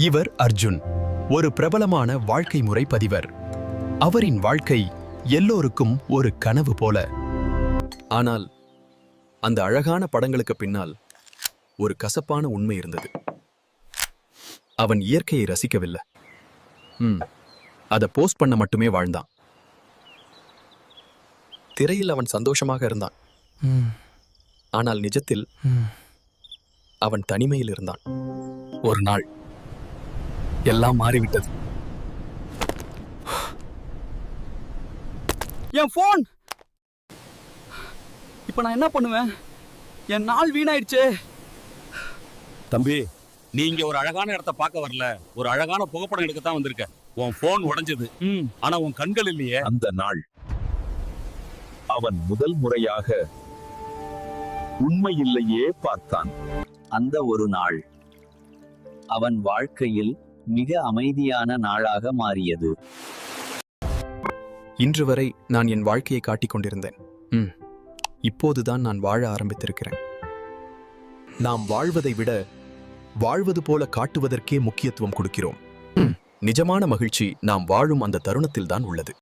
இவர் அர்ஜுன், ஒரு பிரபலமான வாழ்க்கை முறை பதிவர். அவரின் வாழ்க்கை எல்லோருக்கும் ஒரு கனவு போல. ஆனால் அந்த அழகான படங்களுக்கு பின்னால் ஒரு கசப்பான உண்மை இருந்தது. அவன் இயற்கையை ரசிக்கவில்லை. அதை போஸ்ட் பண்ண மட்டுமே வாழ்ந்தான். திரையில் அவன் சந்தோஷமாக இருந்தான். ஆனால் நிஜத்தில் அவன் தனிமையில் இருந்தான். ஒரு நாள் எல்லாம் மாறிவிட்டது. என் போன்! இப்ப நான் என்ன பண்ணுவேன்? என் நாள் வீணாயிடுச்சே. தம்பி, நீ இங்க ஒரு அழகான இடத்தை பார்க்க வரல, ஒரு அழகான புகைப்படம் எடுக்கத்தான் வந்திருக்க. உன் போன் உடைஞ்சது, ஆனா உன் கண்கள் இல்லையே. அந்த நாள் அவன் முதல் முறையாக உண்மையில்லையே பார்த்தான். அந்த ஒரு நாள் அவன் வாழ்க்கையில் மிக அமைதியான நாளாக மாறியது. இன்று வரை நான் என் வாழ்க்கையை காட்டிக் கொண்டிருந்தேன். இப்போதுதான் நான் வாழ ஆரம்பித்திருக்கிறேன். நாம் வாழ்வதை விட வாழ்வது போல காட்டுவதற்கே முக்கியத்துவம் கொடுக்கிறோம். நிஜமான மகிழ்ச்சி நாம் வாழும் அந்த தருணத்தில் தான் உள்ளது.